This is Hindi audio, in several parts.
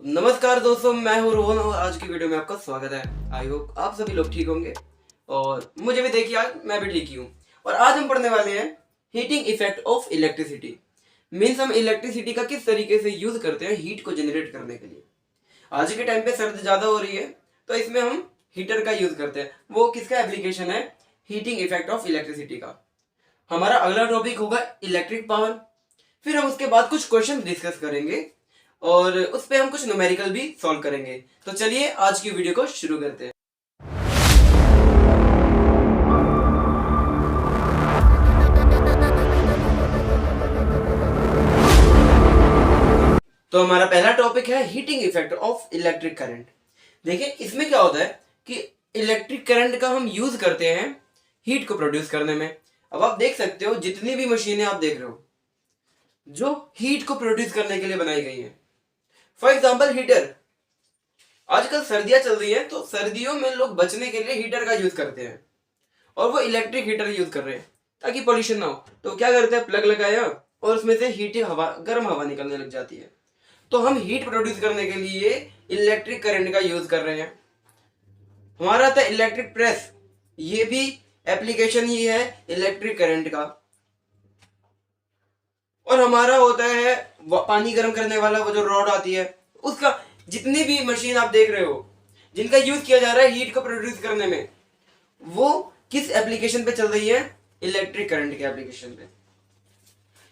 नमस्कार दोस्तों, मैं हूँ रोहन और आज की वीडियो में आपका स्वागत है। आई होप आप सभी लोग ठीक होंगे और मुझे भी देखिए आज मैं भी ठीक ही हूँ। और आज हम पढ़ने वाले हैं heating effect of electricity. Means हम इलेक्ट्रिसिटी का किस तरीके से यूज करते हैं हीट को जनरेट करने के लिए। आज के टाइम पे सर्द ज्यादा हो रही है तो इसमें हम हीटर का यूज करते हैं। वो किसका एप्लीकेशन है? हीटिंग इफेक्ट ऑफ इलेक्ट्रिसिटी का। हमारा अगला टॉपिक होगा इलेक्ट्रिक पावर। फिर हम उसके बाद कुछ क्वेश्चन डिस्कस करेंगे और उस पे हम कुछ न्यूमेरिकल भी सॉल्व करेंगे। तो चलिए आज की वीडियो को शुरू करते हैं। तो हमारा पहला टॉपिक है heating effect of electric current. देखिए इसमें क्या होता है कि इलेक्ट्रिक करंट का हम यूज करते हैं हीट को प्रोड्यूस करने में। अब आप देख सकते हो जितनी भी मशीनें आप देख रहे हो जो हीट को प्रोड्यूस करने के लिए बनाई गई है। For example heater. आजकल सर्दियां चल रही है तो सर्दियों में लोग बचने के लिए हीटर का यूज करते हैं और वो इलेक्ट्रिक हीटर यूज कर रहे हैं ताकि पोल्यूशन ना हो। तो क्या करते हैं, प्लग लगाया और उसमें से हीट हवा, गर्म हवा निकलने लग जाती है। तो हम हीट प्रोड्यूस करने के लिए इलेक्ट्रिक करंट का यूज कर रहे हैं। हमारा आता है इलेक्ट्रिक प्रेस। ये भी एप्लीकेशन ही है इलेक्ट्रिक करंट का। और हमारा होता है पानी गर्म करने वाला वो जो रॉड आती है उसका। जितनी भी मशीन आप देख रहे हो जिनका यूज किया जा रहा है हीट को प्रोड्यूस करने में, वो किस एप्लीकेशन पे चल रही है? इलेक्ट्रिक करंट के एप्लीकेशन पे।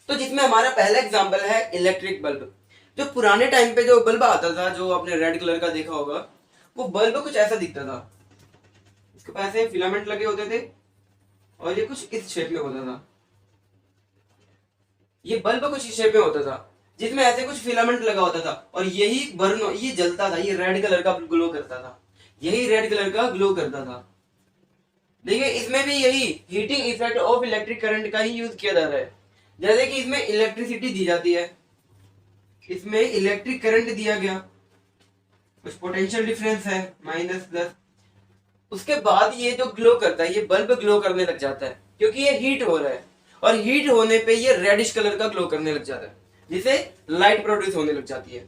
तो जिसमें हमारा पहला एग्जांपल है इलेक्ट्रिक बल्ब। जो पुराने टाइम पे जो बल्ब आता था, जो आपने रेड कलर का देखा होगा, वो बल्ब कुछ ऐसा दिखता था। इसके पास ऐसे फिलामेंट लगे होते थे और ये कुछ इस शेप में होता था। ये बल्ब कुछ इस शेप में होता था जिसमें ऐसे कुछ फिलामेंट लगा होता था और यही बर्न, ये जलता था, ये रेड कलर का ग्लो करता था। यही रेड कलर का ग्लो करता था। देखिए इसमें भी यही heating effect of electric current का ही यूज किया जा रहा है। जैसे कि इसमें इलेक्ट्रिसिटी दी जाती है, इसमें इलेक्ट्रिक करंट दिया गया, कुछ पोटेंशियल डिफरेंस है माइनस प्लस। उसके बाद ये जो ग्लो करता है, ये बल्ब ग्लो करने लग जाता है क्योंकि ये हीट हो रहा है और हीट होने पे ये रेडिश कलर का ग्लो करने लग जाता है जिसे लाइट प्रोड्यूस होने लग जाती है।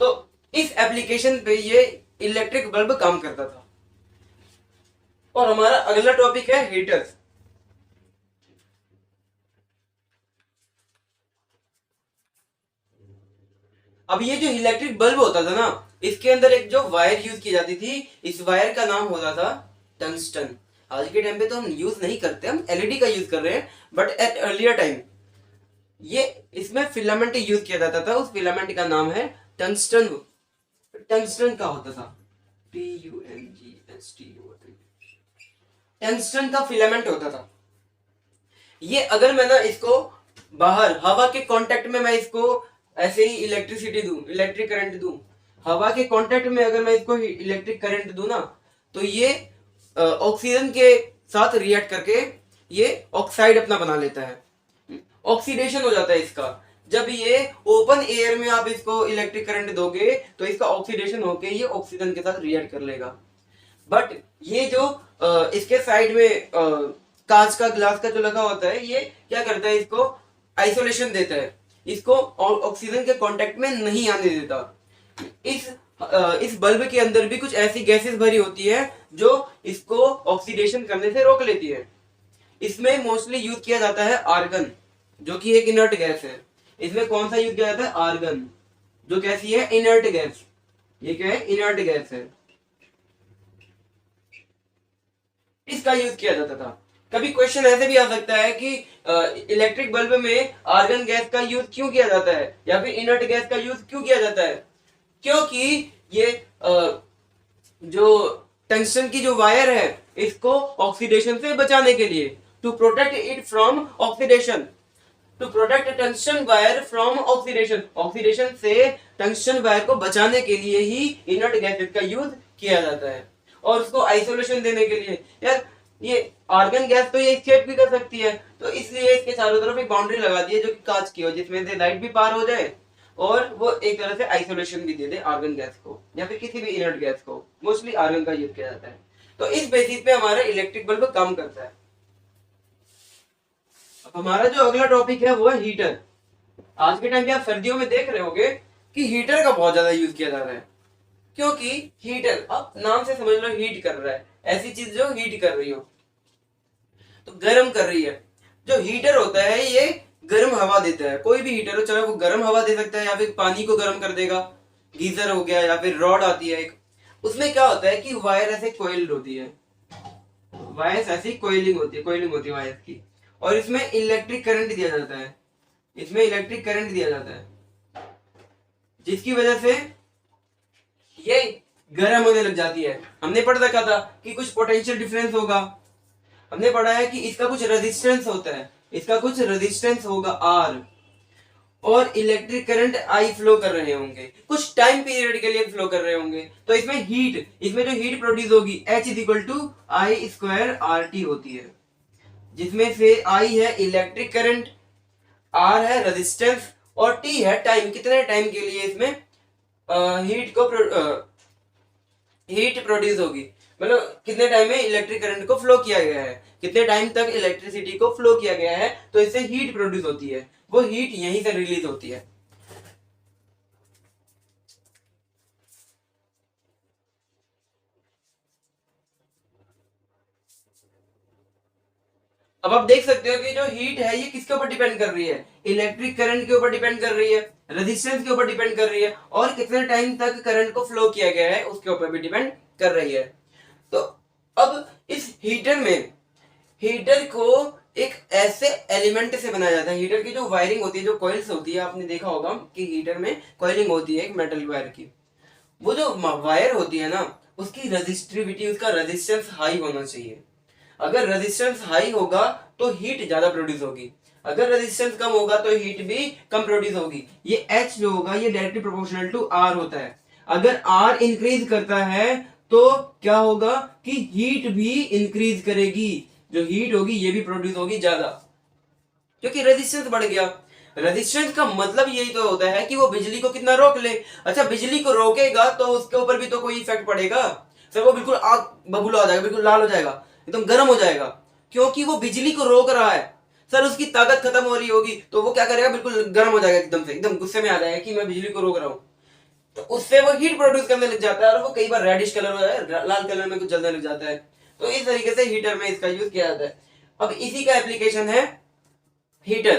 तो इस एप्लीकेशन पे ये इलेक्ट्रिक बल्ब काम करता था। और हमारा अगला टॉपिक है हीटर्स। अब ये जो इलेक्ट्रिक बल्ब होता था ना, इसके अंदर एक जो वायर यूज की जाती थी, इस वायर का नाम होता था टंगस्टन। आज के टाइम पे तो हम यूज नहीं करते, हम एलईडी का यूज कर रहे हैं, बट एट अर्लियर टाइम ये इसमें फिलामेंट यूज किया जाता था। उस फिलामेंट का नाम है टंगस्टन। टंगस्टन का होता था TUNGSTN। टंगस्टन का फिलामेंट होता था। ये अगर मैं ना इसको बाहर हवा के कांटेक्ट में मैं इसको ऐसे ही इलेक्ट्रिसिटी दूं, इलेक्ट्रिक करंट दूं, हवा के कांटेक्ट में अगर मैं इसको इलेक्ट्रिक करंट दूं ना, तो ये ऑक्सीजन के साथ रिएक्ट करके ये ऑक्साइड अपना बना लेता है। ऑक्सीडेशन हो जाता है इसका। जब ये ओपन एयर में आप इसको इलेक्ट्रिक करंट दोगे तो इसका ऑक्सीडेशन होके ये ऑक्सीजन के साथ रिएक्ट कर लेगा। बट ये जो इसके साइड में कांच का, ग्लास का जो लगा होता है, ये क्या करता है, इसको आइसोलेशन देता है, इसको ऑक्सीजन के कांटेक्ट में नहीं आने देता। इस बल्ब के अंदर भी कुछ ऐसी गैसेस भरी होती है जो इसको ऑक्सीडेशन करने से रोक लेती है। इसमें मोस्टली यूज किया जाता है आर्गन, जो कि एक इनर्ट गैस है। इसमें कौन सा यूज किया जाता है? आर्गन, जो कैसी है? Inert gas. ये क्या है? इनर्ट गैस है। इसका यूज किया जाता था। कभी क्वेश्चन ऐसे भी आ सकता है कि इलेक्ट्रिक बल्ब में आर्गन गैस का यूज क्यों किया जाता है या फिर इनर्ट गैस का यूज क्यों किया जाता है? क्योंकि ये जो टंगस्टन की जो वायर है इसको ऑक्सीडेशन से बचाने के लिए, to protect it from oxidation, to protect tungsten wire from oxidation, oxidation से टंगस्टन वायर को बचाने के लिए ही इनर्ट गैसेस का यूज किया जाता है। और उसको आइसोलेशन देने के लिए, यार ये आर्गन गैस तो ये एस्केप भी कर सकती है, तो इसलिए इसके चारों तरफ एक बाउंड्री लगा दी है जो कि कांच की हो, जिसमें से लाइट भी पार हो जाए और वो एक तरह से आइसोलेशन भी दे दे आर्गन गैस को या फिर किसी भी इनर्ट गैस को। मोस्टली आर्गन का यूज किया जाता है। तो इस बेसिस पे हमारा इलेक्ट्रिक बल्ब काम करता है। अब हमारा जो अगला टॉपिक है वो है हीटर। आज के टाइम पे आप सर्दियों में देख रहे होगे कि हीटर का बहुत ज्यादा यूज किया जा रहा है, क्योंकि हीटर आप नाम से समझ लो हीट कर रहा है, ऐसी चीज जो हीट कर रही हो, तो गर्म कर रही है। जो हीटर होता है ये गर्म हवा देता है, कोई भी हीटर हो चाहे वो गर्म हवा दे सकता है या फिर पानी को गर्म कर देगा, गीजर हो गया या फिर रॉड आती है एक, उसमें क्या होता है कि वायर ऐसे कोइल्ड होती है, वायर्स ऐसी कोइलिंग होती है वायर्स की, और इसमें इलेक्ट्रिक करंट दिया जाता है, इसमें इलेक्ट्रिक करंट दिया जाता है, जिसकी वजह से ये गर्म होने लग जाती है। हमने पढ़ रखा था कि कुछ पोटेंशियल डिफरेंस होगा, हमने पढ़ा है कि इसका कुछ रेजिस्टेंस होता है, इसका कुछ रेजिस्टेंस होगा आर, और इलेक्ट्रिक करंट आई फ्लो कर रहे होंगे, कुछ टाइम पीरियड के लिए फ्लो कर रहे होंगे, तो इसमें इसमें जो हीट प्रोड्यूस होगी H is equal to I square R T होती है, जिसमें से आई है इलेक्ट्रिक करंट, आर है रेजिस्टेंस, और टी है टाइम, कितने टाइम के लिए इसमें हीट प्रोड्यूस होगी, मतलब कितने टाइम में इलेक्ट्रिक करंट को फ्लो किया गया है, कितने टाइम तक इलेक्ट्रिसिटी को फ्लो किया गया है, तो इससे हीट प्रोड्यूस होती है, वो हीट यहीं से रिलीज होती है। अब आप देख सकते हो कि जो हीट है ये किसके ऊपर डिपेंड कर रही है, इलेक्ट्रिक करंट के ऊपर डिपेंड कर रही है, रेजिस्टेंस के ऊपर डिपेंड कर रही है, और कितने टाइम तक करंट को फ्लो किया गया है उसके ऊपर भी डिपेंड कर रही है। तो अब इस हीटर को एक ऐसे एलिमेंट से बनाया जाता है, हीटर की जो वायरिंग होती है, जो कॉइल्स होती है, आपने देखा होगा कि हीटर में कॉइलिंग होती है एक मेटल वायर की, वो जो वायर होती है ना उसकी रेजिस्टिविटी, उसका रेजिस्टेंस हाई होना चाहिए। अगर रेजिस्टेंस हाई होगा तो हीट ज्यादा प्रोड्यूस होगी, अगर रेजिस्टेंस कम होगा तो हीट भी कम प्रोड्यूस होगी। ये H जो होगा ये डायरेक्टली प्रोपोर्शनल टू R होता है, अगर R इंक्रीज करता है तो क्या होगा कि हीट भी इंक्रीज करेगी, जो हीट होगी ये भी प्रोड्यूस होगी ज्यादा, क्योंकि रेजिस्टेंस बढ़ गया। रेजिस्टेंस का मतलब यही तो होता है कि वो बिजली को कितना रोक ले। अच्छा, बिजली को रोकेगा तो उसके ऊपर भी तो कोई इफेक्ट पड़ेगा सर, वो बिल्कुल आग बबूला हो जाएगा, बिल्कुल लाल हो जाएगा, एकदम गर्म हो जाएगा, क्योंकि वो बिजली को रोक रहा है। सर उसकी ताकत खत्म हो रही होगी तो वो क्या करेगा, बिल्कुल गर्म हो जाएगा, एकदम से एकदम गुस्से में आ जाएगा कि मैं बिजली को रोक रहा हूँ, तो उससे वो हीट प्रोड्यूस करने लग जाता है, और वो कई बार रेडिश कलर हो जाता है, लाल कलर में कुछ जलने लग जाता है। तो इस तरीके से हीटर में इसका यूज किया जाता है। अब इसी का एप्लीकेशन है हीटर,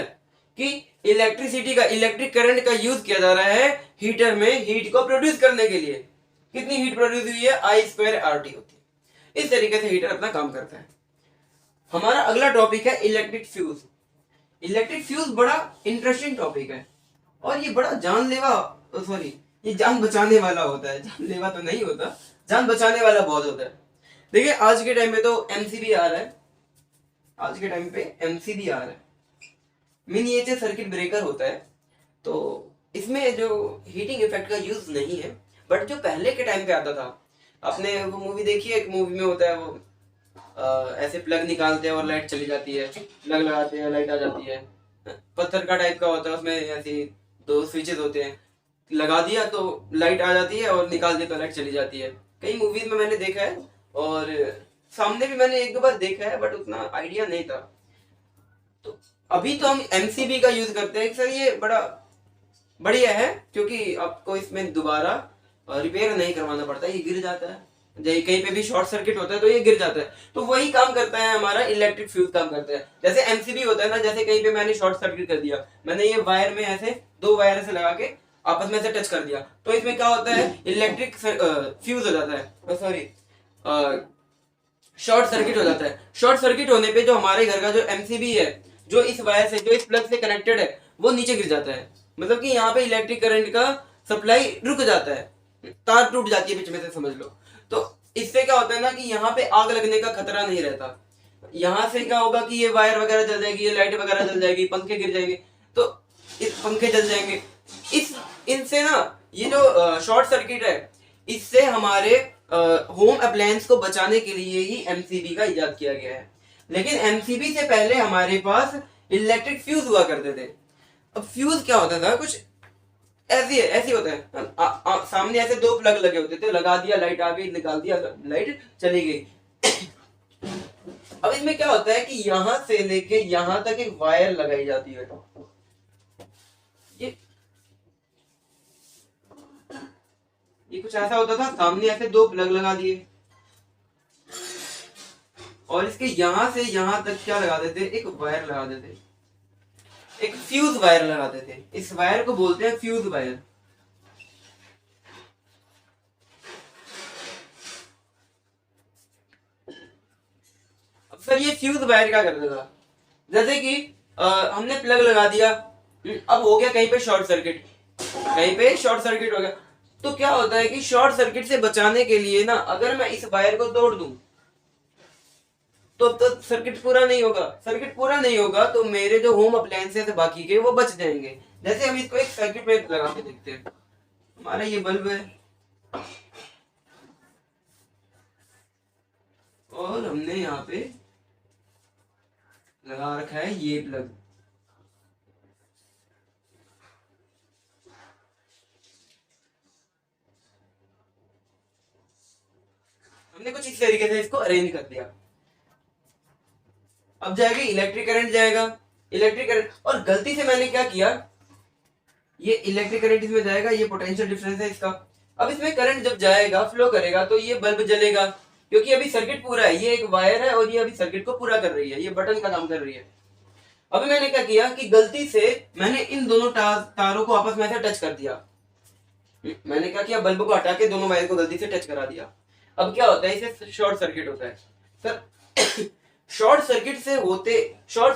कि इलेक्ट्रिसिटी का, इलेक्ट्रिक करंट का यूज किया जा रहा है हीटर में हीट को प्रोड्यूस करने के लिए। कितनी हीट प्रोड्यूस हुई है, आई स्क्वायर आर टी होती है। इस तरीके से हीटर अपना काम करता है। हमारा अगला टॉपिक है इलेक्ट्रिक फ्यूज। इलेक्ट्रिक फ्यूज बड़ा इंटरेस्टिंग टॉपिक है, और ये बड़ा जानलेवा, सॉरी ये जान बचाने वाला होता है, जानलेवा तो नहीं होता, जान बचाने वाला बहुत होता है। देखिए आज के टाइम पे तो एमसीबी आ रहा है, आज के टाइम पे एमसीबी आ रहा है, मिनिएचर सर्किट ब्रेकर होता है। तो इसमें जो हीटिंग इफेक्ट का यूज नहीं है, बट जो पहले के टाइम पे आता था, आपने वो मूवी देखी है, एक मूवी में होता है वो ऐसे प्लग निकालते हैं और लाइट चली जाती है, प्लग लगाते हैं लाइट आ जाती है, पत्थर का टाइप का होता है, उसमें ऐसे दो स्विचेस होते हैं, लगा दिया तो लाइट आ जाती है और निकाल दिया तो लाइट चली जाती है। कई मूवीज में मैंने देखा है, और सामने भी मैंने एक दो बार देखा है, बट उतना आइडिया नहीं था। तो अभी तो हम एमसीबी का यूज करते हैं सर, ये बड़ा बढ़िया है, क्योंकि आपको इसमें दोबारा रिपेयर नहीं करवाना पड़ता, ये गिर जाता है, कहीं पे भी शॉर्ट सर्किट होता है तो ये गिर जाता है। तो वही काम करता है हमारा इलेक्ट्रिक फ्यूज, काम करता है जैसे एमसीबी होता है ना, जैसे कहीं पे मैंने शॉर्ट सर्किट कर दिया, मैंने ये वायर में ऐसे दो वायर से लगा के आपस में से टच कर दिया, तो इसमें क्या होता है, इलेक्ट्रिक फ्यूज हो जाता है, सॉरी शॉर्ट सर्किट हो जाता है। शॉर्ट सर्किट होने पे जो हमारे घर का जो एमसीबी है, जो इस वायर से, जो इस प्लग से कनेक्टेड है, वो नीचे गिर जाता है, मतलब कि यहाँ पे इलेक्ट्रिक करंट का सप्लाई रुक जाता है, तार टूट जाती है बीच में से, समझ लो। तो इससे क्या होता है ना कि यहाँ पे आग लगने का खतरा नहीं रहता। यहाँ से क्या होगा कि ये वायर वगैरह जल जाएगी, ये लाइट वगैरह जल जाएगी, पंखे गिर जाएंगे, तो इस पंखे जल जाएंगे, इनसे ना ये जो शॉर्ट सर्किट है, इससे हमारे होम अप्लायंस को बचाने के लिए ही एमसीबी का इजाद किया गया है। लेकिन एमसीबी से पहले हमारे पास इलेक्ट्रिक फ्यूज हुआ करते थे। अब फ्यूज क्या होता था, कुछ ऐसी होता है, सामने ऐसे दो प्लग लगे होते थे, लगा दिया लाइट आ गई, निकाल दिया लाइट चली गई। अब इसमें क्या होता है कि यहां से लेके यहां तक एक वायर लगाई जाती है, ये कुछ ऐसा होता था, सामने ऐसे दो प्लग लगा दिए और इसके यहां से यहां तक क्या लगा देते, एक वायर लगा देते, एक फ्यूज वायर लगा देते। इस वायर को बोलते हैं फ्यूज वायर। अब सर ये फ्यूज वायर क्या कर देगा, जैसे कि हमने प्लग लगा दिया, अब हो गया कहीं पे शॉर्ट सर्किट, कहीं पे शॉर्ट सर्किट हो गया, तो क्या होता है कि शॉर्ट सर्किट से बचाने के लिए ना अगर मैं इस वायर को तोड़ दूं तो सर्किट पूरा नहीं होगा, सर्किट पूरा नहीं होगा तो मेरे जो होम अप्लायंसेस है बाकी के वो बच जाएंगे। जैसे हम इसको एक सर्किट में लगा के देखते हैं, हमारा ये बल्ब है और हमने यहाँ पे लगा रखा है ये प्लग। हमने कुछ इस तरीके से इसको अरेंज कर दिया। अब जाएगा इलेक्ट्रिक करंट जाएगा, इलेक्ट्रिक करंट, और गलती से मैंने क्या किया, ये इलेक्ट्रिक करंट इसमें जाएगा, ये पोटेंशियल डिफरेंस है इसका। अब इसमें करंट जब जाएगा फ्लो करेगा तो ये बल्ब जलेगा, क्योंकि अभी सर्किट पूरा है, ये एक वायर है और ये अभी सर्किट को पूरा कर रही है, ये बटन का काम कर रही है। अभी मैंने क्या किया कि गलती से मैंने इन दोनों तारों को आपस में ऐसे टच कर दिया। मैंने क्या किया, बल्ब को हटा के दोनों वायर को गलती से टच करा दिया। अब क्या होता है, इसे शॉर्ट सर्किट होता है सर। शॉर्ट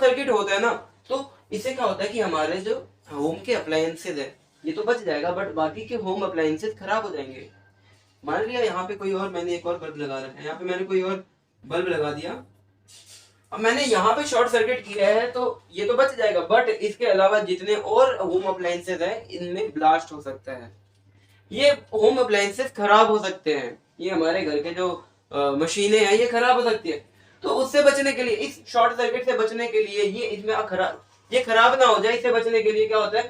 सर्किट होता है ना, तो इससे क्या होता है कि हमारे जो होम के अप्लायंसेज है ये तो बच जाएगा, बट बाकी के होम अप्लायंसेज खराब हो जाएंगे। मान लिया यहाँ पे कोई और, मैंने एक और बल्ब लगा रखा है, यहाँ पे मैंने कोई और बल्ब लगा दिया, अब मैंने यहाँ पे शॉर्ट सर्किट किया है तो ये तो बच जाएगा, बट इसके अलावा जितने और होम अप्लायंसेज है इनमें ब्लास्ट हो सकता है, ये होम अप्लायंसेस खराब हो सकते हैं, ये हमारे घर के जो मशीनें हैं ये खराब हो सकती है। तो उससे बचने के लिए, इस शॉर्ट सर्किट से बचने के लिए, ये खराब ना हो जाए, इससे बचने के लिए क्या होता है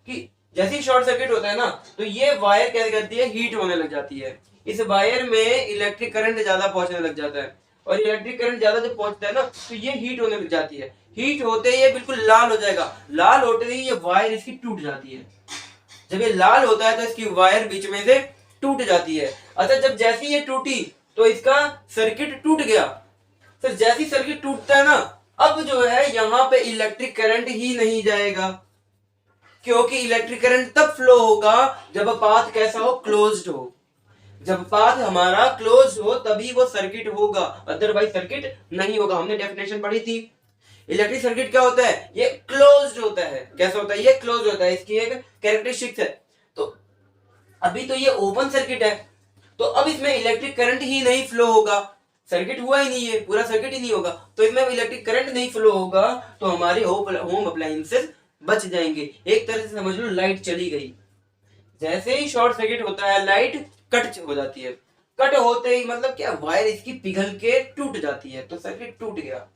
कि जैसे ही शॉर्ट सर्किट होता है ना तो ये वायर क्या करती है, हीट होने लग जाती है, इस वायर में इलेक्ट्रिक करंट ज्यादा पहुंचने लग जाता है, और इलेक्ट्रिक करंट ज्यादा जब पहुंचता है ना तो ये हीट होने लग जाती है, हीट होते ही ये बिल्कुल लाल हो जाएगा, लाल होते ही ये वायर इसकी टूट जाती है। जब ये लाल होता है तो इसकी वायर बीच में से टूट जाती है। अच्छा, जब जैसी ये टूटी तो इसका सर्किट टूट गया। सर जैसी सर्किट टूटता है ना, अब जो है यहाँ पे इलेक्ट्रिक करंट ही नहीं जाएगा, क्योंकि इलेक्ट्रिक करंट तब फ्लो होगा जब पाथ कैसा हो, क्लोज्ड हो। जब पाथ हमारा क्लोज हो तभी वो सर्किट होगा, अदरवाइज सर्किट नहीं होगा। हमने डेफिनेशन पढ़ी थी, इलेक्ट्रिक सर्किट क्या होता है, ये क्लोज्ड होता है। कैसा होता है, ये क्लोज होता है, इसकी एक कैरेक्टरिस्टिक्स है। तो अभी तो ये ओपन सर्किट है, तो अब इसमें इलेक्ट्रिक करंट ही नहीं फ्लो होगा, सर्किट हुआ ही नहीं है, पूरा सर्किट ही नहीं होगा, तो इसमें इलेक्ट्रिक करंट नहीं फ्लो होगा, तो हमारे होम अप्लायंसेस बच जाएंगे। एक तरह से समझ लो लाइट चली गई, जैसे ही शॉर्ट सर्किट होता है लाइट कट हो जाती है, कट होते ही मतलब क्या, वायर इसकी पिघल के टूट जाती है, तो सर्किट टूट गया।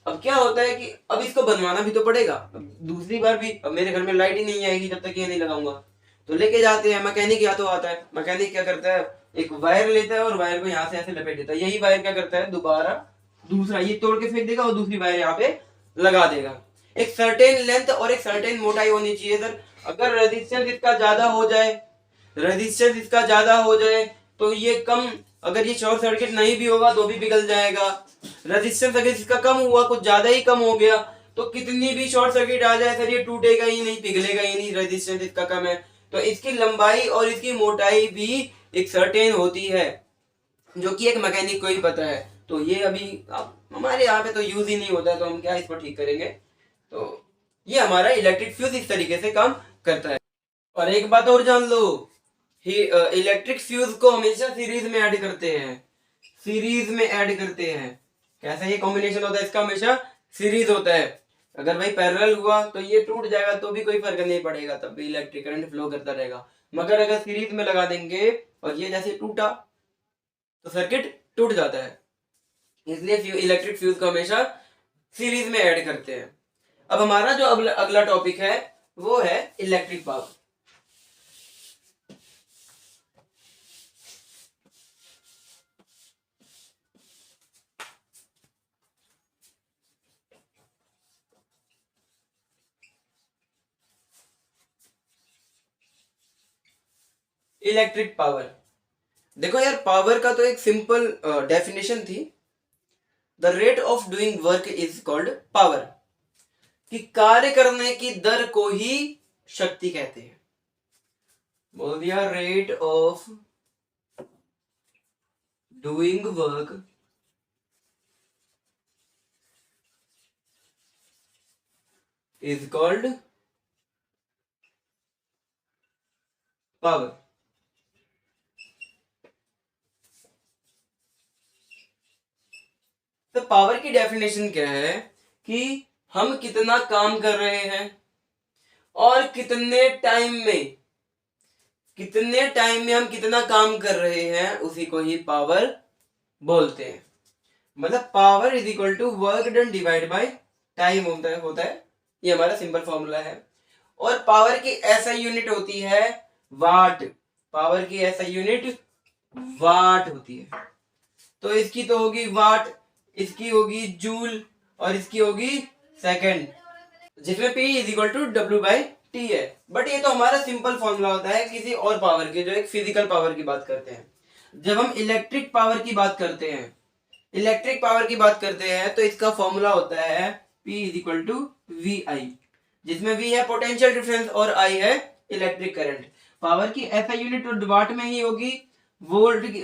अब क्या होता है कि अब इसको बनवाना भी तो पड़ेगा, अब दूसरी बार भी, अब मेरे घर में लाइट ही नहीं आएगी जब तक ये नहीं लगाऊंगा, तो लेके जाते हैं मैकेनिक, या तो आता है मैकेनिक, क्या करता है एक वायर लेता है और वायर को यहाँ से ऐसे लपेट देता है, यही वायर क्या करता है दोबारा दूसरा ये तोड़ के फेंक देगा और दूसरी वायर यहाँ पे लगा देगा। एक सर्टेन लेंथ और एक सर्टेन मोटाई होनी चाहिए सर। अगर रेजिस्टेंस इसका ज्यादा हो जाए, रेजिस्टेंस इसका ज्यादा हो जाए तो ये कम, अगर ये शॉर्ट सर्किट नहीं भी होगा तो भी पिघल जाएगा। रेजिस्टेंस अगर इसका कम हुआ, कुछ ज्यादा ही कम हो गया, तो कितनी भी शॉर्ट सर्किट आ जाए सर ये टूटेगा ही नहीं, पिघलेगा ही नहीं, रेजिस्टेंस इसका कम है। तो इसकी लंबाई और इसकी मोटाई भी एक सर्टेन होती है, जो कि एक मैकेनिक को ही पता है। तो ये अभी हमारे यहाँ पे तो यूज ही नहीं होता है, तो हम क्या इसको ठीक करेंगे। तो ये हमारा इलेक्ट्रिक फ्यूज इस तरीके से काम करता है। और एक बात और जान लो, इलेक्ट्रिक फ्यूज को हमेशा सीरीज में ऐड करते हैं, सीरीज में ऐड करते हैं। कैसा ये कॉम्बिनेशन होता है इसका, हमेशा सीरीज होता है। अगर भाई पैरेलल हुआ तो ये टूट जाएगा तो भी कोई फर्क नहीं पड़ेगा, तब भी इलेक्ट्रिक करंट फ्लो करता रहेगा। मगर अगर सीरीज में लगा देंगे और ये जैसे टूटा तो सर्किट टूट जाता है, इसलिए इलेक्ट्रिक फ्यूज को हमेशा सीरीज में ऐड करते हैं। अब हमारा जो अगला टॉपिक है वो है इलेक्ट्रिक पावर। Electric power. देखो यार, पावर का तो एक सिंपल डेफिनेशन थी, the rate of doing work is called power, कि कार्य करने की दर को ही शक्ति कहते हैं। बोल दिया, rate of doing work is called power. तो पावर की डेफिनेशन क्या है कि हम कितना काम कर रहे हैं और कितने टाइम में हम कितना काम कर रहे हैं, उसी को ही पावर बोलते हैं। मतलब power is equal to work done divide by time होता है। ये हमारा सिंपल फॉर्मूला है। और पावर की ऐसा यूनिट होती है वाट। पावर की ऐसा यूनिट वाट होती है। तो इसकी तो होगी वाट, इसकी होगी जूल और इसकी होगी सेकंड, जिसमें P is equal to W by T है। बट ये तो हमारा सिंपल फॉर्मूला होता है किसी और पावर के, जो एक फिजिकल पावर की बात करते हैं। जब हम इलेक्ट्रिक पावर की बात करते हैं तो इसका फॉर्मूला होता है P is equal to V I, जिसमें V है पोटेंशियल डिफरेंस और I है इलेक्ट्रिक करंट। पावर की ऐसा यूनिट वाट में ही होगी, वोल्ट की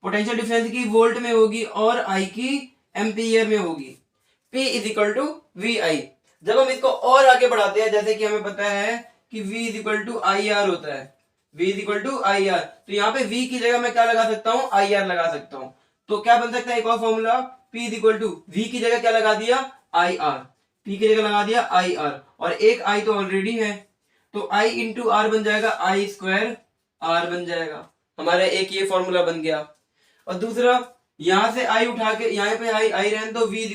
पोटेंशियल डिफरेंस की वोल्ट में होगी और I की एम्पियर में होगी। P is equal to V I. जब हम इसको और आगे बढ़ाते हैं, जैसे कि हमें पता है कि V is equal to I R होता है, V is equal to I R, तो यहाँ पे V की जगह मैं क्या लगा सकता हूँ, आई आर लगा सकता हूँ। तो क्या बन सकता है एक और formula, P is equal to V की जगह क्या लगा दिया, आई आर, P की जगह लगा दिया आई आर, और एक I तो ऑलरेडी है, तो I इंटू आर बन जाएगा, आई स्क्वायर आर बन जाएगा। हमारा एक ये फॉर्मूला बन गया। और दूसरा, यहां से I उठा के यहाँ पे आई रहने तो V is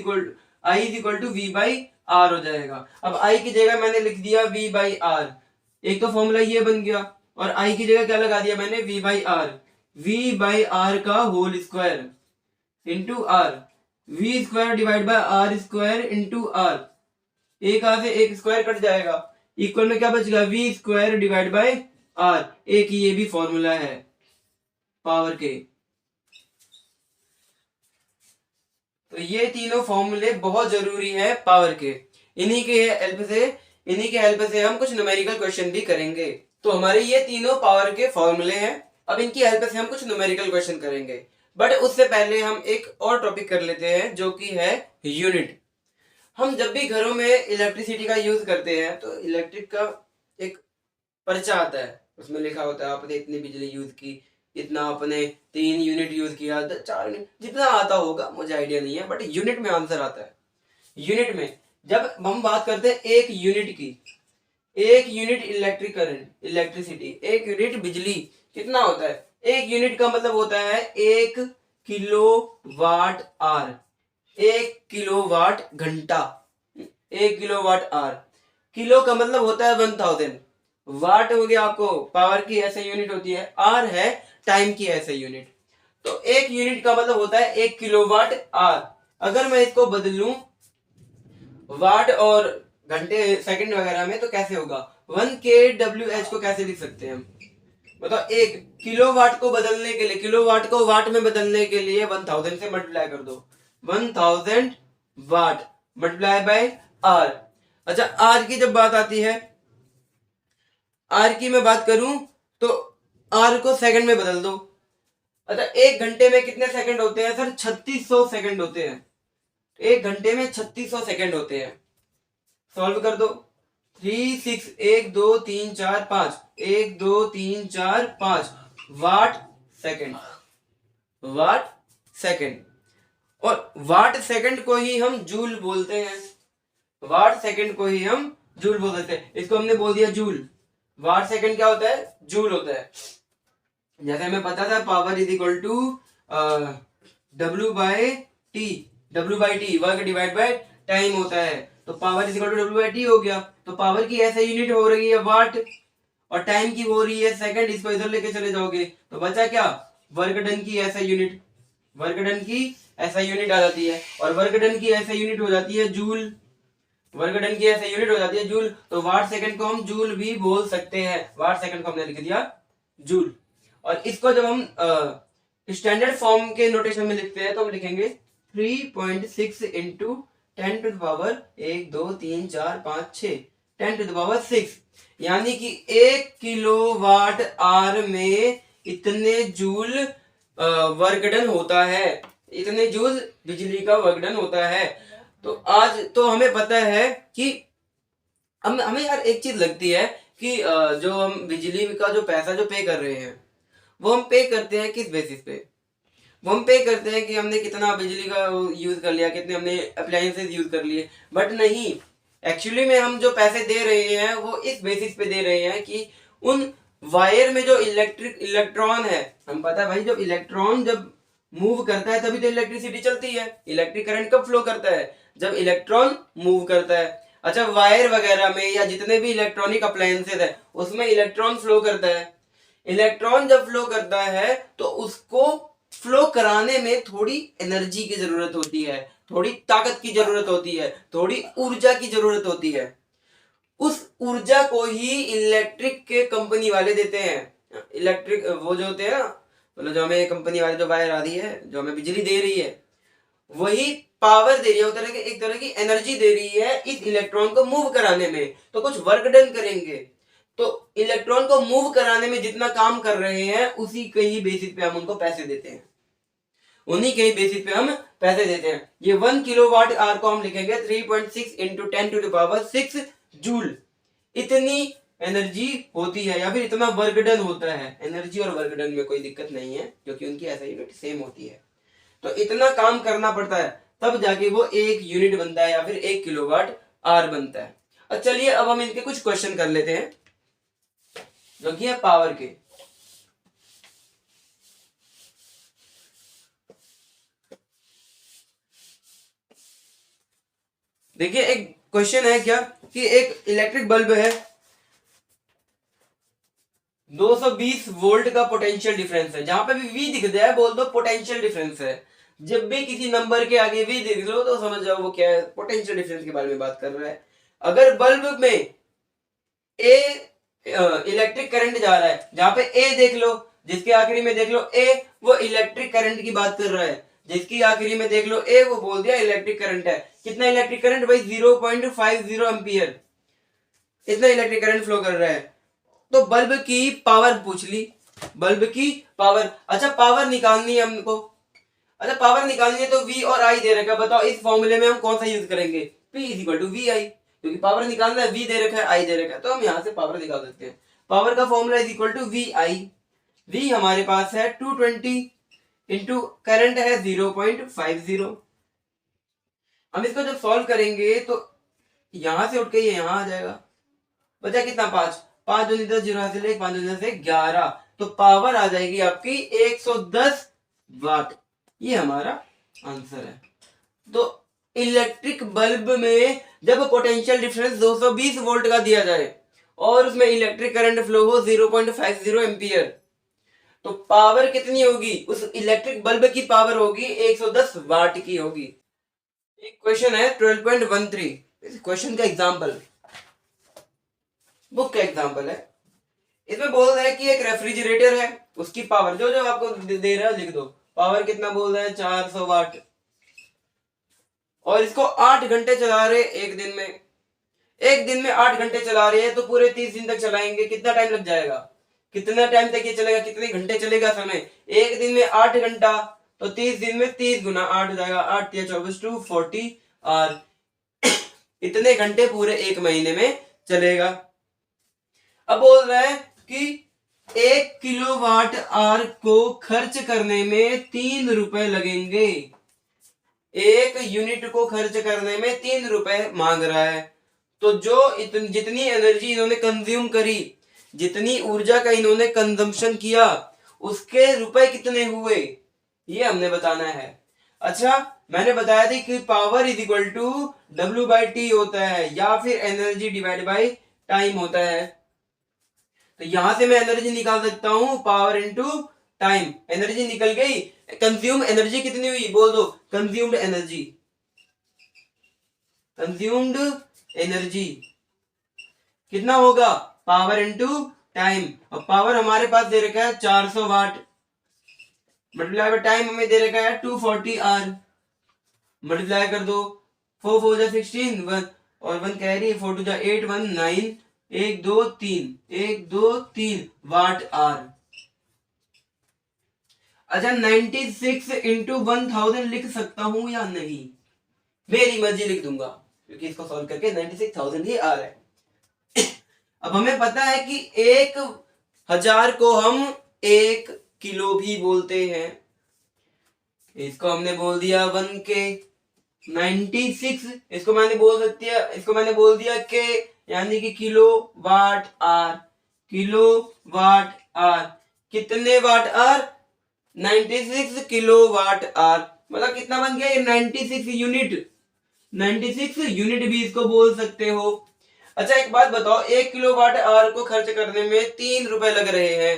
equal to V by R हो जाएगा। अब I की जगह मैंने लिख दिया V बाई आर, एक तो फॉर्मूला ये बन गया, और I की जगह क्या लगा दिया मैंने, V by R, V by R का whole square into R, V square divide by R square into R, एक आर से एक स्क्वायर कट जाएगा, इक्वल में क्या बचेगा, V square divide by R. एक ये भी फॉर्मूला है पावर के। तो ये तीनों फॉर्मूले बहुत जरूरी है पावर के। इन्हीं के हेल्प से हम कुछ न्यूमेरिकल क्वेश्चन भी करेंगे। तो हमारे ये तीनों पावर के फॉर्मूले हैं। अब इनकी हेल्प से हम कुछ न्यूमेरिकल क्वेश्चन करेंगे, बट उससे पहले हम एक और टॉपिक कर लेते हैं, जो कि है यूनिट। हम जब भी घरों में इलेक्ट्रिसिटी का यूज करते हैं तो इलेक्ट्रिक का एक पर्चा आता है, उसमें लिखा होता है आपने इतनी बिजली यूज की, इतना आपने 3 यूनिट यूज किया, 4 यूनिट, जितना आता होगा मुझे आइडिया नहीं है, बट यूनिट में आंसर आता है। यूनिट में जब हम बात करते हैं एक यूनिट की, एक यूनिट इलेक्ट्रिक करंट, इलेक्ट्रिसिटी, एक यूनिट बिजली कितना होता है, एक यूनिट का मतलब होता है 1 kilowatt hour, 1 kilowatt घंटा, 1 किलो वाट आर। किलो का मतलब होता है 1000, वाट हो गया आपको पावर की ऐसे यूनिट होती है, आर है टाइम की ऐसे यूनिट। तो एक यूनिट का मतलब होता है 1 किलोवाट आर। अगर मैं इसको बदलूं वाट और घंटे सेकंड वगैरह में तो कैसे होगा, 1 kWh को कैसे लिख सकते हैं हम, बताओ। 1 किलोवाट को बदलने के लिए, किलोवाट को वाट में बदलने के लिए 1000 से मल्टीप्लाई कर दो, 1000 वाट मल्टीप्लाई बाय आर। अच्छा, आर की जब बात आती है, आर की मैं बात करूं तो आर को सेकंड में बदल दो। अच्छा, 1 घंटे में कितने सेकंड होते हैं सर, 3600 सेकंड होते हैं। 1 घंटे में 3600 सेकंड होते हैं। सॉल्व कर दो, 3 6 1 2 3 4 5, 1 2 3 4 5 वाट सेकंड, वाट सेकंड। और वाट सेकंड को ही हम जूल बोलते हैं, वाट सेकंड को ही हम जूल बोल देते हैं। इसको हमने बोल दिया जूल। वाट सेकंड क्या होता है, जूल होता है। जैसे हमें पता था power is equal to W by T, work divide by time होता है, तो power is equal to W by T हो गया। तो पावर की ऐसे यूनिट हो रही है वाट, और टाइम की हो रही है सेकंड, इसको इधर लेके चले जाओगे तो बचा क्या, वर्क डन की ऐसा यूनिट, वर्क डन की ऐसा यूनिट आ जाती है, और वर्क डन की ऐसा यूनिट हो जाती है जूल, वर्क डन की ऐसे यूनिट हो जाती है जूल। तो वाट सेकंड को हम जूल भी बोल सकते हैं, वाट सेकंड को हमने लिख दिया जूल। और इसको जब हम स्टैंडर्ड फॉर्म के नोटेशन में लिखते हैं तो हम लिखेंगे 3.6 इंटू 10⁻, 1 2 3 4 5 6, 10⁻6, यानी कि 1 kWh में इतने जूल वर्क डन होता है, इतने जूल बिजली का वर्क डन होता है। तो आज तो हमें पता है कि हमें यार एक चीज लगती है कि जो हम बिजली का जो पैसा जो पे कर रहे हैं वो हम पे करते हैं किस बेसिस पे? वो हम पे करते हैं कि हमने कितना बिजली का यूज कर लिया, कितने हमने अप्लायंसेस यूज कर लिए, बट नहीं, एक्चुअली में हम जो पैसे दे रहे हैं वो इस बेसिस पे दे रहे हैं कि उन वायर में जो इलेक्ट्रॉन है, हम पता है भाई जब इलेक्ट्रॉन जब मूव करता है तभी तो इलेक्ट्रिसिटी चलती है, इलेक्ट्रिक करंट कब फ्लो करता है? जब इलेक्ट्रॉन मूव करता है। अच्छा, वायर वगैरह में या जितने भी इलेक्ट्रॉनिक अप्लायंसेस है उसमें इलेक्ट्रॉन फ्लो करता है। इलेक्ट्रॉन जब फ्लो करता है तो उसको फ्लो कराने में थोड़ी एनर्जी की जरूरत होती है, थोड़ी ताकत की जरूरत होती है, थोड़ी ऊर्जा की जरूरत होती है। उस ऊर्जा को ही इलेक्ट्रिक के कंपनी वाले देते हैं। इलेक्ट्रिक वो जो होते हैं ना, मतलब जो हमें कंपनी वाले जो वायर आ रही है, जो हमें बिजली दे रही है, वही पावर दे रही है, एक तरह की एनर्जी दे रही है इस इलेक्ट्रॉन को मूव कराने में। तो कुछ वर्क डन करेंगे, तो इलेक्ट्रॉन को मूव कराने में जितना काम कर रहे हैं उसी के ही बेसिस पे हम उनको पैसे देते हैं, उन्हीं के ही बेसिस पे हम पैसे देते हैं। ये 1 kWh को हम लिखेंगे 3.6 इंटू 10⁻6 जूल। इतनी एनर्जी होती है या फिर इतना वर्क डन होता है। एनर्जी और वर्क डन में कोई दिक्कत नहीं है क्योंकि उनकी ऐसा यूनिट सेम होती है। तो इतना काम करना पड़ता है तब जाके वो एक यूनिट बनता है या फिर 1 kWh बनता है। और चलिए अब हम इनके कुछ क्वेश्चन कर लेते हैं जो कि है पावर के। देखिए एक क्वेश्चन है क्या कि एक इलेक्ट्रिक बल्ब है, 220 वोल्ट का पोटेंशियल डिफरेंस है। जहां पे भी V दिख जाए बोल दो पोटेंशियल डिफरेंस है। जब भी किसी नंबर के आगे V दिख लो तो समझ जाओ वो क्या है, पोटेंशियल डिफरेंस के बारे में बात कर रहा है। अगर बल्ब में ए इलेक्ट्रिक करंट जा रहा है, जहां पे ए देख लो, जिसके आखिरी में देख लो ए, वो इलेक्ट्रिक करंट की बात कर रहा है। जिसकी आखिरी में देख लो ए, वो बोल दिया इलेक्ट्रिक करंट है। कितना इलेक्ट्रिक करंट भाई? 0.50 एम्पियर, इतना इलेक्ट्रिक करंट फ्लो कर रहा है। तो बल्ब की पावर पूछ ली, बल्ब की पावर। अच्छा, पावर निकालनी है हमको। अच्छा, पावर निकालनी है तो V और I दे रखा है। बताओ इस फॉर्मूले में हम कौन सा यूज करेंगे? P = VI, क्योंकि पावर निकालना है, V दे रखा है, I दे रखा है, तो हम यहां से पावर निकाल सकते हैं। पावर का फॉर्मूला = VI। V हमारे पास है 220 इंटू करंट है 0.50। हम इसको जब सॉल्व करेंगे तो यहां से उठ के ये यहां आ जाएगा। बचा कितना? 5 5 दूनी 10, 0 हासिल 1, 5 दूनी 10 11। तो पावर आ जाएगी आपकी 110 वाट। ये हमारा आंसर है। तो इलेक्ट्रिक बल्ब में जब पोटेंशियल डिफरेंस 220 वोल्ट का दिया जाए और उसमें इलेक्ट्रिक करंट फ्लो हो 0.50 एम्पियर, तो पावर कितनी होगी? उस इलेक्ट्रिक बल्ब की पावर होगी 110 वाट की होगी। एक क्वेश्चन है 12.13, इस क्वेश्चन का एग्जांपल, बुक का एग्जांपल है। इसमें बोल रहा है कि एक रेफ्रिजरेटर है, उसकी पावर जो जो आपको दे रहा है लिख दो। पावर कितना बोल रहा है? 400 वाट। और इसको 8 घंटे चला रहे एक दिन में। एक दिन में 8 घंटे चला रहे हैं तो पूरे 30 दिन तक चलाएंगे, कितना टाइम लग जाएगा? कितना टाइम तक ये चलेगा? कितने घंटे चलेगा समय? एक दिन में 8 घंटा, तो 30 दिन में 30 गुना 8 हो जाएगा, 8 या 24 टू 40 और इतने घंटे पूरे एक महीने में चलेगा। अब बोल रहा है कि 1 kWh को खर्च करने में 3 रुपए लगेंगे। एक यूनिट को खर्च करने में 3 रुपए मांग रहा है। तो जो जितनी एनर्जी इन्होंने कंज्यूम करी, जितनी ऊर्जा का इन्होंने कंजम्पशन किया, उसके रुपए कितने हुए, ये हमने बताना है। अच्छा, मैंने बताया था कि पावर = W/T होता है या फिर एनर्जी डिवाइड बाय टाइम होता है। तो यहां से मैं एनर्जी निकाल सकता हूं, पावर इनटू टाइम। एनर्जी निकल गई, कंज्यूम एनर्जी कितनी हुई बोल दो? कंज्यूम्ड एनर्जी, कंज्यूम्ड एनर्जी कितना होगा? पावर इनटू टाइम, और पावर हमारे पास दे रखा है 400 वाट, मल्टीप्लाई बाय टाइम हमें दे रखा है 240 आर, मल्टीप्लाई कर दो, 4 4 जा 16, 1 और 1 कैरी, 4 2 जा 8, 1 9, 1 2 3, 1 2 3 वाट आर। अच्छा 96 इंटू 1000 लिख सकता हूं या नहीं? मेरी मर्जी लिख दूंगा, क्योंकि इसको सॉल्व करके 96,000 ही आ रहा है। अब हमें पता है कि 1000 को हम 1 किलो भी बोलते हैं, इसको हमने बोल दिया 1 के। 96 इसको मैंने बोल दिया के, यानी कि kilowatt hour, kilowatt hour. कितने watt hour? 96 kilowatt hour, मतलब कितना बन गया ये? 96 यूनिट, 96 यूनिट भी इसको बोल सकते हो। अच्छा एक बात बताओ, 1 किलो वाट आर को खर्च करने में 3 रुपए लग रहे हैं,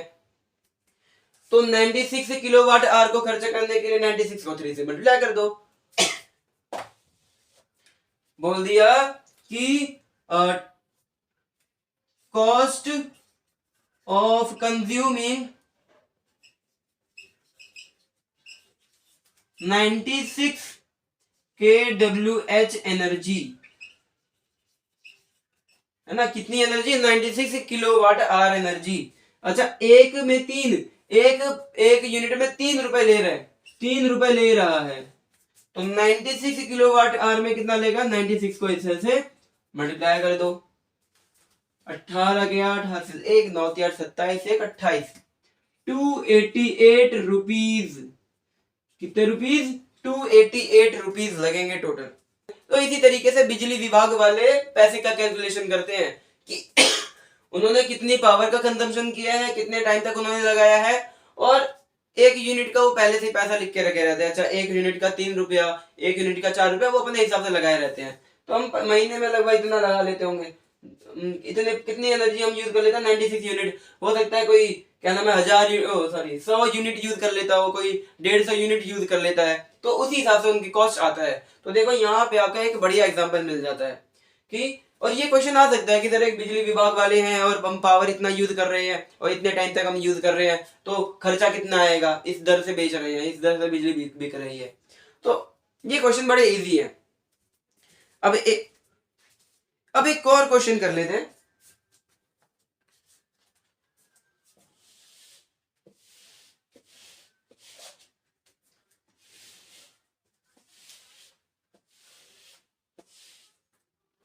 तो 96 किलो वाट आर को खर्च करने के लिए 96 को 3 से मल्टीप्लाई कर दो। बोल दिया कि cost of consuming 96 kWh energy, है ना? कितनी एनर्जी? 96 kilowatt hour energy. अच्छा एक में 3, एक यूनिट में 3 रुपए ले रहा है, 3 रुपए ले रहा है, तो 96 किलोवाट आर में कितना लेगा? 96 को इससे से मल्टीप्लाई कर दो, 18 के 8, 8 से 1 9 8 27 1 28, 288 रुपीज। कितने रुपीज? 288 रुपीज लगेंगे टोटल। तो इसी तरीके से बिजली विभाग वाले पैसे का कैलकुलेशन करते हैं कि उन्होंने कितनी पावर का कंजम्पशन किया है, कितने टाइम तक उन्होंने लगाया है, और एक यूनिट का वो पहले से पैसा लिख के रखे रहते हैं। अच्छा एक यूनिट का 3 रुपया, एक यूनिट का 4 रुपया, वो अपने हिसाब से लगाए रहते हैं। तो हम महीने में लगभग इतना लगा लेते होंगे, इतने कितनी एनर्जी हम यूज कर लेते हैं? 96 यूनिट। हो सकता है कोई क्या नाम है 100 यूनिट यूज कर लेता हो, कोई 150 यूनिट यूज कर लेता है, तो उसी हिसाब से उनकी कॉस्ट आता है। तो देखो यहाँ पे आपका एक बढ़िया एग्जांपल मिल जाता है कि, और ये क्वेश्चन आ सकता है कि सर एक बिजली विभाग वाले हैं और हम पावर इतना यूज कर रहे हैं और इतने टाइम तक हम यूज कर रहे हैं, तो खर्चा कितना आएगा? इस दर से बेच रहे हैं, इस दर से बिजली बिक रही है। तो ये क्वेश्चन बड़े इजी है। अब एक और क्वेश्चन कर लेते हैं।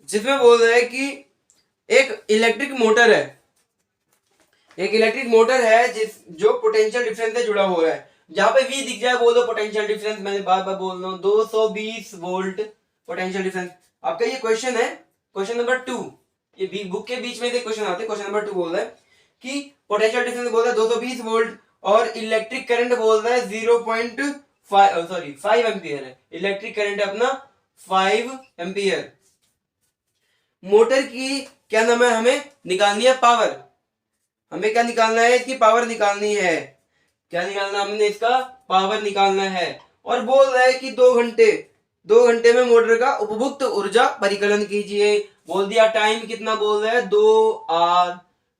जिसमें बोल रहा है कि एक इलेक्ट्रिक मोटर है, एक इलेक्ट्रिक मोटर है जो पोटेंशियल डिफरेंस से जुड़ा हुआ है। जहां पे V दिख जाए बोल दो पोटेंशियल डिफरेंस, मैंने बार बार बोल रहा हूं 220 वोल्ट पोटेंशियल डिफरेंस। आपका ये क्वेश्चन है, क्वेश्चन नंबर 2, ये बुक के बीच में से क्वेश्चन आते हैं। क्वेश्चन नंबर 2 बोल रहा है कि पोटेंशियल डिफरेंस बोल रहा है 220 वोल्ट और इलेक्ट्रिक करंट बोल रहा है 5 एम्पियर है। इलेक्ट्रिक करंट अपना 5 एम्पियर। मोटर की क्या नाम है, हमें निकालनी है पावर। हमें क्या निकालना है? इसकी पावर निकालनी है। क्या निकालना? हमने इसका पावर निकालना है। और बोल रहा है कि 2 घंटे में मोटर का उपभुक्त ऊर्जा परिकलन कीजिए। बोल दिया टाइम कितना बोल रहा है? 2 आवर।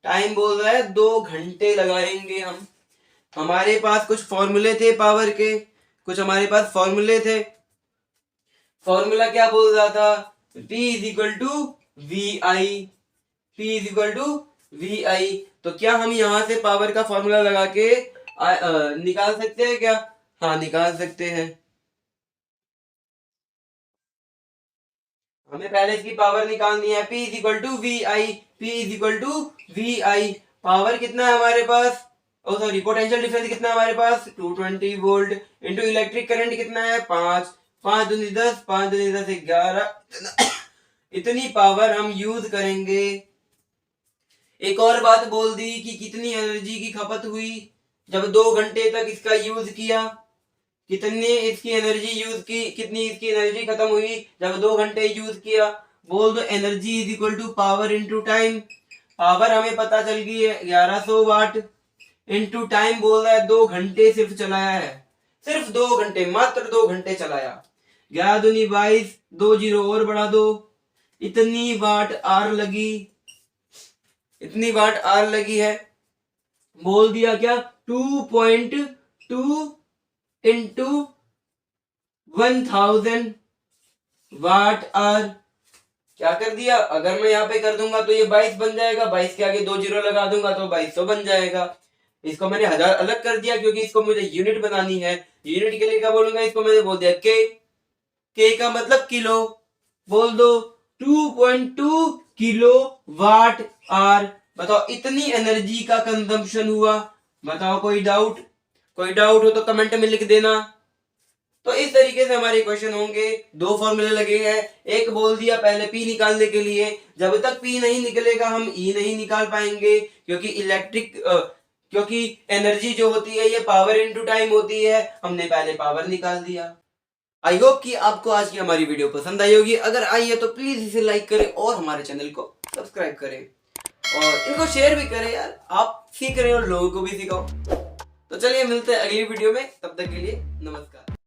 टाइम बोल रहा है 2 घंटे लगाएंगे हम। हमारे पास कुछ फॉर्मूले थे पावर के, कुछ हमारे पास फॉर्मूले थे। फॉर्मूला क्या बोल रहा था? P is equal to VI, P is equal to VI। तो क्या हम यहां से पावर का फॉर्मूला लगा के निकाल सकते हैं क्या? हाँ निकाल सकते हैं। हमें पहले इसकी पावर निकालनी है। P is equal to VI, P is equal to VI। Power कितना है हमारे पास? पोटेंशियल डिफरेंस कितना है हमारे पास? 220 वोल्ट इंटू इलेक्ट्रिक करंट कितना है? 5, 5 दूनी 10, 5 दूनी 10 11। इतनी पावर हम यूज करेंगे। एक और बात बोल दी कि कितनी एनर्जी की खपत हुई जब 2 घंटे तक इसका यूज किया। कितनी इसकी एनर्जी यूज की, कितनी इसकी एनर्जी खत्म हुई जब 2 घंटे यूज किया। बोल दो energy is equal to power into time. Power हमें पता चल गई है 1100 वाट इंटू टाइम बोल रहा है 2 घंटे सिर्फ चलाया है, सिर्फ 2 घंटे, मात्र 2 घंटे चलाया। 11 दूनी 22, 2 जीरो और बढ़ा दो, इतनी वाट आर लगी। इतनी वाट आर लगी है, बोल दिया क्या 2.2 इंटू 1000 वाट आर। क्या कर दिया, अगर मैं यहाँ पे कर दूंगा तो ये 22 बन जाएगा, 22 के आगे 2 जीरो लगा दूंगा तो 2200 बन जाएगा। इसको मैंने 1000 अलग कर दिया क्योंकि इसको मुझे यूनिट बनानी है। यूनिट के लिए क्या बोलूंगा, इसको मैंने बोल दिया के का मतलब किलो, बोल दो 2.2 किलो वाट आर। बताओ इतनी एनर्जी का कंजम्पशन हुआ। बताओ कोई डाउट, कोई डाउट हो तो कमेंट में लिख देना। तो इस तरीके से हमारे क्वेश्चन होंगे। 2 फॉर्मूले लगे हैं, एक बोल दिया पहले पी निकालने के लिए, जब तक पी नहीं निकलेगा हम ई नहीं निकाल पाएंगे, क्योंकि एनर्जी जो होती है ये पावर इनटू टाइम होती है, हमने पहले पावर निकाल दिया। आई होप कि आपको आज की हमारी वीडियो पसंद आई होगी। अगर आई है तो प्लीज इसे लाइक करें और हमारे चैनल को सब्सक्राइब करें और इनको शेयर भी करें यार, आप सीख रहे हो लोगों को भी सिखाओ। तो चलिए मिलते हैं अगली वीडियो में, तब तक के लिए नमस्कार।